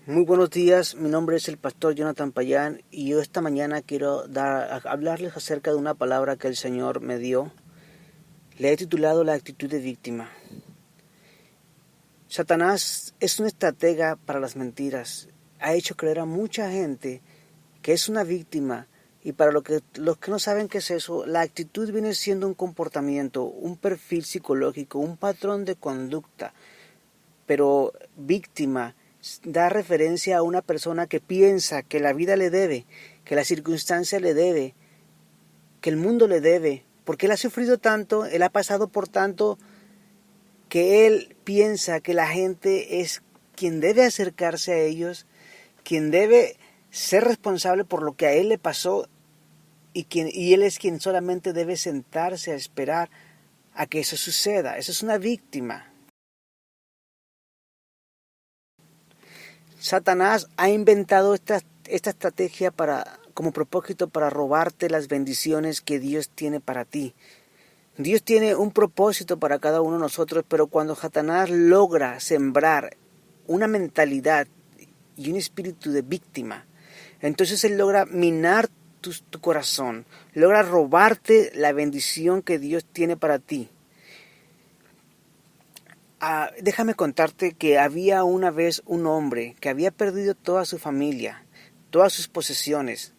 Muy buenos días, mi nombre es el pastor Jonathan Payán y yo esta mañana quiero hablarles acerca de una palabra que el Señor me dio. Le he titulado La actitud de víctima. Satanás es un estratega para las mentiras. Ha hecho creer a mucha gente que es una víctima y para los que no saben qué es eso, la actitud viene siendo un comportamiento, un perfil psicológico, un patrón de conducta. Pero víctima da referencia a una persona que piensa que la vida le debe, que la circunstancia le debe, que el mundo le debe, porque él ha sufrido tanto, él ha pasado por tanto, que él piensa que la gente es quien debe acercarse a ellos, quien debe ser responsable por lo que a él le pasó y él es quien solamente debe sentarse a esperar a que eso suceda. Eso es una víctima. Satanás ha inventado esta estrategia como propósito para robarte las bendiciones que Dios tiene para ti. Dios tiene un propósito para cada uno de nosotros, pero cuando Satanás logra sembrar una mentalidad y un espíritu de víctima, entonces él logra minar tu corazón, logra robarte la bendición que Dios tiene para ti. Déjame contarte que había una vez un hombre que había perdido toda su familia, todas sus posesiones,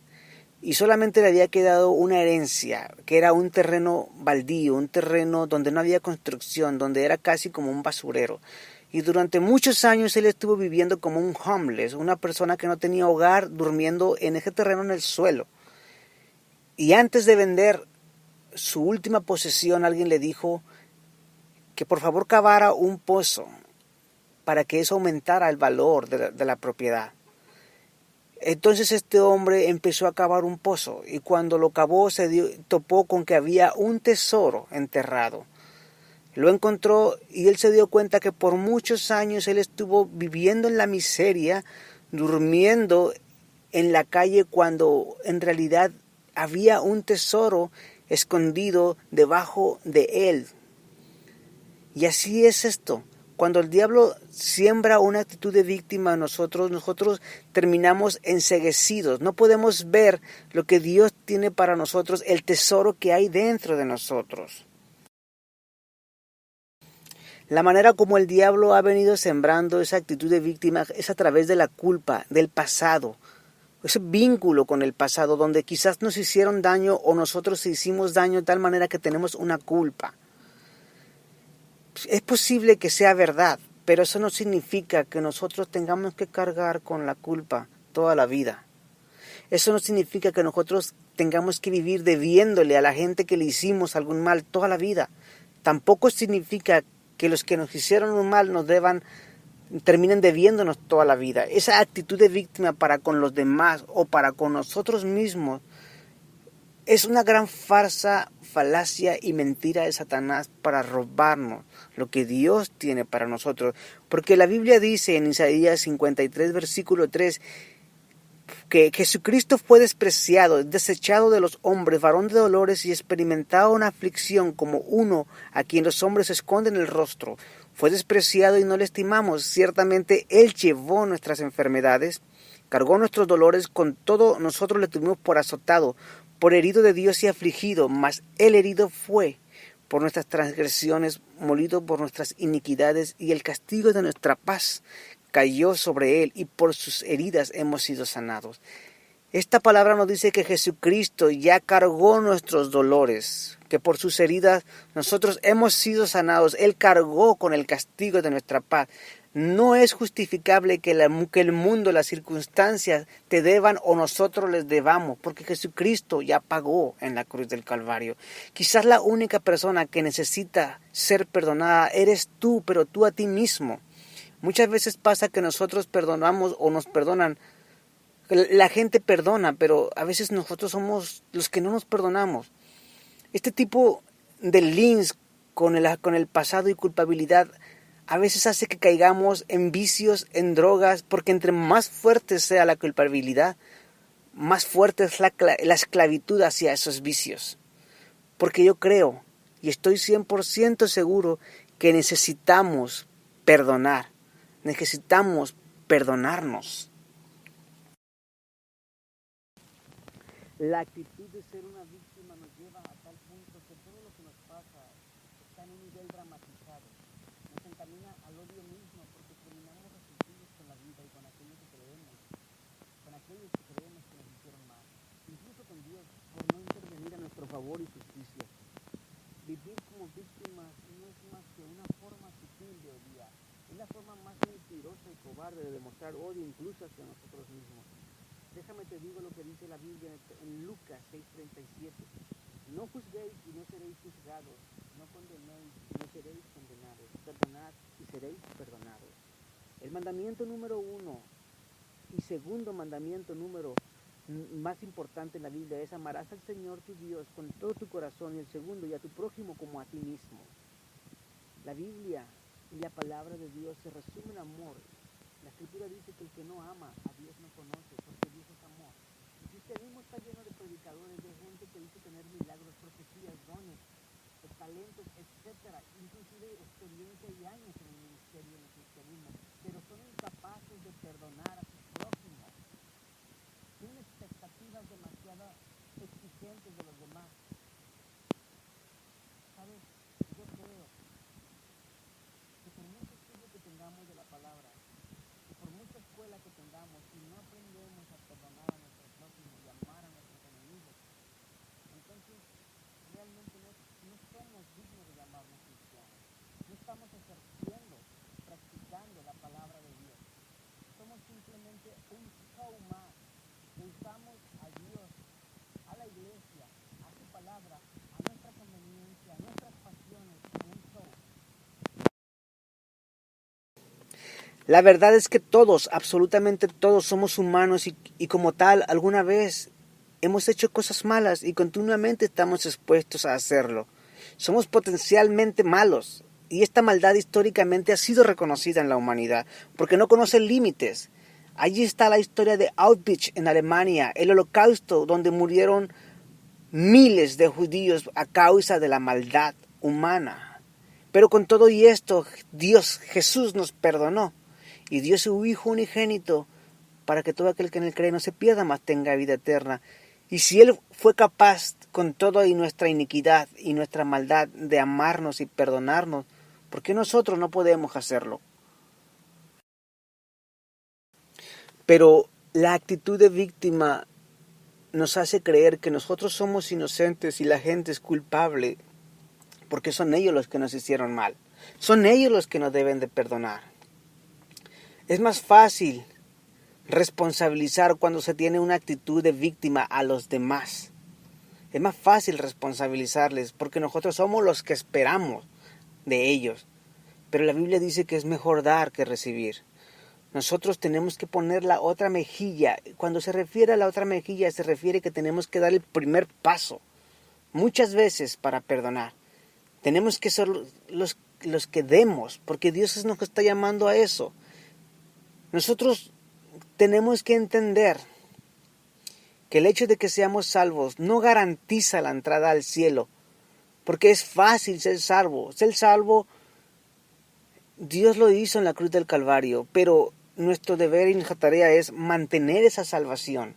y solamente le había quedado una herencia, que era un terreno baldío, un terreno donde no había construcción, donde era casi como un basurero. Y durante muchos años él estuvo viviendo como un homeless, una persona que no tenía hogar, durmiendo en ese terreno en el suelo. Y antes de vender su última posesión, alguien le dijo que por favor cavara un pozo para que eso aumentara el valor de la propiedad. Entonces este hombre empezó a cavar un pozo y cuando lo cavó topó con que había un tesoro enterrado. Lo encontró y él se dio cuenta que por muchos años él estuvo viviendo en la miseria, durmiendo en la calle cuando en realidad había un tesoro escondido debajo de él. Y así es esto. Cuando el diablo siembra una actitud de víctima en nosotros terminamos enceguecidos. No podemos ver lo que Dios tiene para nosotros, el tesoro que hay dentro de nosotros. La manera como el diablo ha venido sembrando esa actitud de víctima es a través de la culpa, del pasado. Ese vínculo con el pasado donde quizás nos hicieron daño o nosotros hicimos daño de tal manera que tenemos una culpa. Es posible que sea verdad, pero eso no significa que nosotros tengamos que cargar con la culpa toda la vida. Eso no significa que nosotros tengamos que vivir debiéndole a la gente que le hicimos algún mal toda la vida. Tampoco significa que los que nos hicieron un mal terminen debiéndonos toda la vida. Esa actitud de víctima para con los demás o para con nosotros mismos es una gran farsa, falacia y mentira de Satanás para robarnos lo que Dios tiene para nosotros. Porque la Biblia dice en Isaías 53, versículo 3, que Jesucristo fue despreciado, desechado de los hombres, varón de dolores y experimentado una aflicción como uno a quien los hombres esconden el rostro. Fue despreciado y no le estimamos. Ciertamente Él llevó nuestras enfermedades, cargó nuestros dolores, con todo nosotros le tuvimos por azotado, por herido de Dios y afligido, mas Él herido fue por nuestras transgresiones, molido por nuestras iniquidades, y el castigo de nuestra paz cayó sobre Él, y por sus heridas hemos sido sanados. Esta palabra nos dice que Jesucristo ya cargó nuestros dolores, que por sus heridas nosotros hemos sido sanados. Él cargó con el castigo de nuestra paz. No es justificable que el mundo, las circunstancias te deban o nosotros les debamos, porque Jesucristo ya pagó en la cruz del Calvario. Quizás la única persona que necesita ser perdonada eres tú, pero tú a ti mismo. Muchas veces pasa que nosotros perdonamos o nos perdonan. La gente perdona, pero a veces nosotros somos los que no nos perdonamos. Este tipo de links con el pasado y culpabilidad a veces hace que caigamos en vicios, en drogas, porque entre más fuerte sea la culpabilidad, más fuerte es la esclavitud hacia esos vicios. Porque yo creo y estoy 100% seguro que necesitamos perdonar, necesitamos perdonarnos. La actitud de ser una víctima nos lleva a tal punto que todo lo que nos pasa está en un nivel dramatizado. Nos encamina al odio mismo porque terminamos resentidos con la vida y con aquellos que creemos que nos hicieron mal. Incluso con Dios por no intervenir a nuestro favor y justicia. Vivir como víctimas no es más que una forma sutil de odiar. Es la forma más mentirosa y cobarde de demostrar odio incluso hacia nosotros mismos. Déjame te digo lo que dice la Biblia en Lucas 6:37. No juzguéis y no seréis juzgados, no condenéis y no seréis condenados, perdonad y seréis perdonados. El mandamiento número 1 y segundo mandamiento más importante en la Biblia es amarás al Señor tu Dios con todo tu corazón, y el segundo, y a tu prójimo como a ti mismo. La Biblia y la palabra de Dios se resumen en amor. La Escritura dice que el que no ama a Dios no conoce, porque Dios es amor. El cristianismo está lleno de predicadores, de gente que dice tener milagros, profecías, dones, talentos, etcétera, inclusive experiencia y años en el ministerio del cristianismo, pero son incapaces de perdonar a sus prójimos. Tienen expectativas demasiado exigentes de los demás. ¿Sabes? Yo creo que por mucho estudio que tengamos de la palabra, y por mucha escuela que tengamos, si no aprendemos a perdonar a nuestros prójimos y amar a nuestros enemigos, entonces realmente no somos dignos de llamarnos cristianos. No estamos ejerciendo, practicando la palabra de Dios. Somos simplemente un show más. Usamos a Dios, a la iglesia, a su palabra, a nuestra conveniencia, a nuestras pasiones, como un show. La verdad es que todos, absolutamente todos, somos humanos y como tal, alguna vez hemos hecho cosas malas y continuamente estamos expuestos a hacerlo. Somos potencialmente malos y esta maldad históricamente ha sido reconocida en la humanidad porque no conoce límites. Allí está la historia de Auschwitz en Alemania, el Holocausto, donde murieron miles de judíos a causa de la maldad humana. Pero con todo y esto, Jesús nos perdonó y dio su Hijo unigénito para que todo aquel que en él cree no se pierda, mas tenga vida eterna. Y si Él fue capaz con toda nuestra iniquidad y nuestra maldad de amarnos y perdonarnos, ¿por qué nosotros no podemos hacerlo? Pero la actitud de víctima nos hace creer que nosotros somos inocentes y la gente es culpable porque son ellos los que nos hicieron mal. Son ellos los que nos deben de perdonar. Es más fácil responsabilizar cuando se tiene una actitud de víctima a los demás. Es más fácil responsabilizarles porque nosotros somos los que esperamos de ellos. Pero la Biblia dice que es mejor dar que recibir. Nosotros tenemos que poner la otra mejilla. Cuando se refiere a la otra mejilla, se refiere que tenemos que dar el primer paso. Muchas veces para perdonar. Tenemos que ser los que demos, porque Dios nos está llamando a eso. Nosotros tenemos que entender que el hecho de que seamos salvos no garantiza la entrada al cielo, porque es fácil ser salvo. Ser salvo, Dios lo hizo en la cruz del Calvario, pero nuestro deber y nuestra tarea es mantener esa salvación.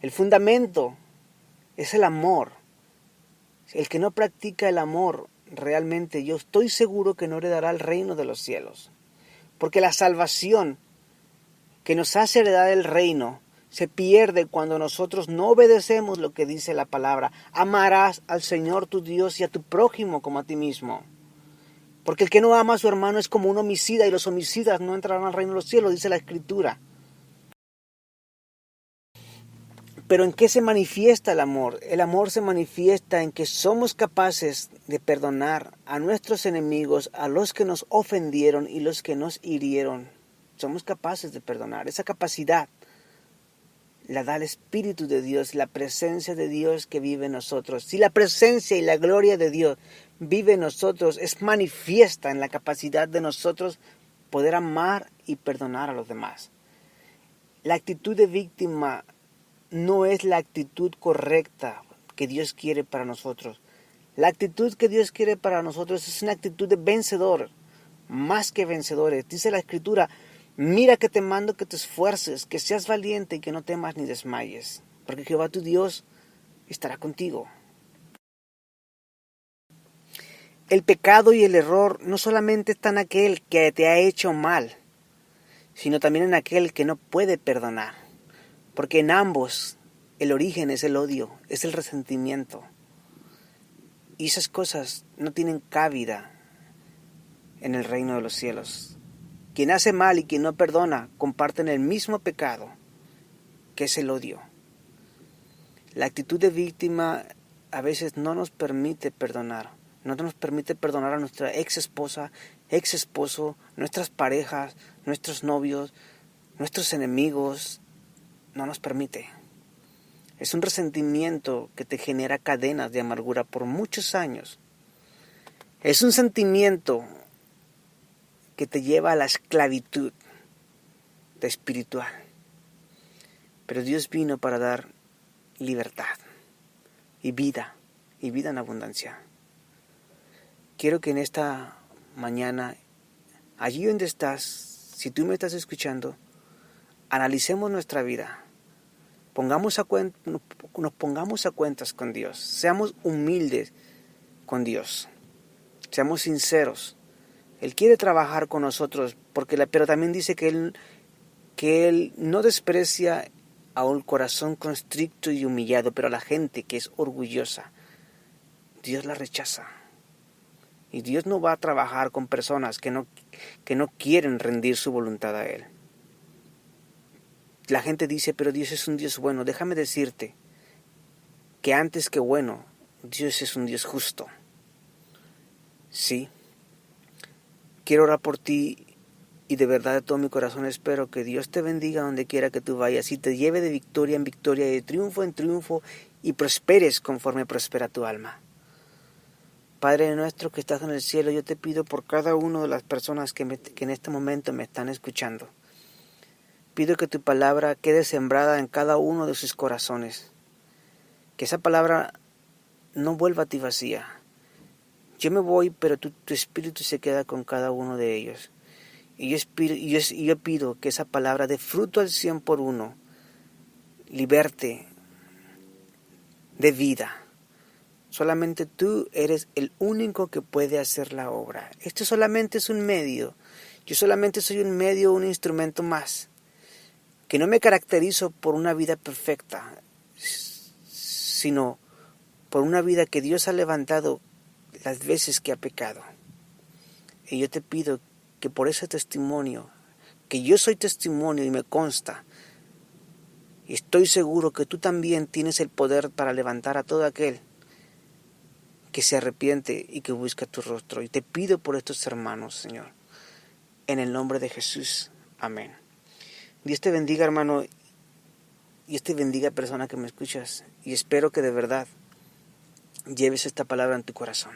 El fundamento es el amor. El que no practica el amor, realmente yo estoy seguro que no heredará el reino de los cielos. Porque la salvación que nos hace heredar el reino se pierde cuando nosotros no obedecemos lo que dice la palabra. Amarás al Señor tu Dios y a tu prójimo como a ti mismo. Porque el que no ama a su hermano es como un homicida y los homicidas no entrarán al reino de los cielos, dice la Escritura. Pero ¿en qué se manifiesta el amor? El amor se manifiesta en que somos capaces de perdonar a nuestros enemigos, a los que nos ofendieron y los que nos hirieron. Somos capaces de perdonar. Esa capacidad la da el Espíritu de Dios, la presencia de Dios que vive en nosotros. Si la presencia y la gloria de Dios vive en nosotros, es manifiesta en la capacidad de nosotros poder amar y perdonar a los demás. La actitud de víctima no es la actitud correcta que Dios quiere para nosotros. La actitud que Dios quiere para nosotros es una actitud de vencedor, más que vencedores. Dice la Escritura, Mira que te mando que te esfuerces, que seas valiente y que no temas ni desmayes, porque Jehová tu Dios estará contigo. El pecado y el error no solamente está en aquel que te ha hecho mal, sino también en aquel que no puede perdonar, porque en ambos el origen es el odio, es el resentimiento. Y esas cosas no tienen cabida en el reino de los cielos. Quien hace mal y quien no perdona comparten el mismo pecado, que es el odio. La actitud de víctima a veces no nos permite perdonar. No nos permite perdonar a nuestra ex esposa, ex esposo, nuestras parejas, nuestros novios, nuestros enemigos. No nos permite. Es un resentimiento que te genera cadenas de amargura por muchos años. Es un sentimiento que te lleva a la esclavitud espiritual. Pero Dios vino para dar libertad y vida en abundancia. Quiero que en esta mañana, allí donde estás, si tú me estás escuchando, analicemos nuestra vida. Nos pongamos a cuentas con Dios. Seamos humildes con Dios. Seamos sinceros. Él quiere trabajar con nosotros, pero también dice que Él no desprecia a un corazón constricto y humillado, pero a la gente que es orgullosa, Dios la rechaza. Y Dios no va a trabajar con personas que no quieren rendir su voluntad a Él. La gente dice, pero Dios es un Dios bueno. Déjame decirte que antes que bueno, Dios es un Dios justo. Sí. Quiero orar por ti y de verdad de todo mi corazón espero que Dios te bendiga donde quiera que tú vayas y te lleve de victoria en victoria, de triunfo en triunfo y prosperes conforme prospera tu alma. Padre nuestro que estás en el cielo, yo te pido por cada una de las personas que en este momento me están escuchando. Pido que tu palabra quede sembrada en cada uno de sus corazones. Que esa palabra no vuelva a ti vacía. Yo me voy, pero tu espíritu se queda con cada uno de ellos. Y yo pido que esa palabra dé fruto al 100 por uno. Liberte de vida. Solamente tú eres el único que puede hacer la obra. Esto solamente es un medio. Yo solamente soy un medio, un instrumento más. Que no me caracterizo por una vida perfecta, sino por una vida que Dios ha levantado las veces que ha pecado. Y yo te pido que por ese testimonio, que yo soy testimonio y me consta, y estoy seguro que tú también tienes el poder para levantar a todo aquel que se arrepiente y que busca tu rostro. Y te pido por estos hermanos, Señor, en el nombre de Jesús. Amén. Dios te bendiga, hermano. Dios te bendiga, persona que me escuchas. Y espero que de verdad lleves esta palabra en tu corazón.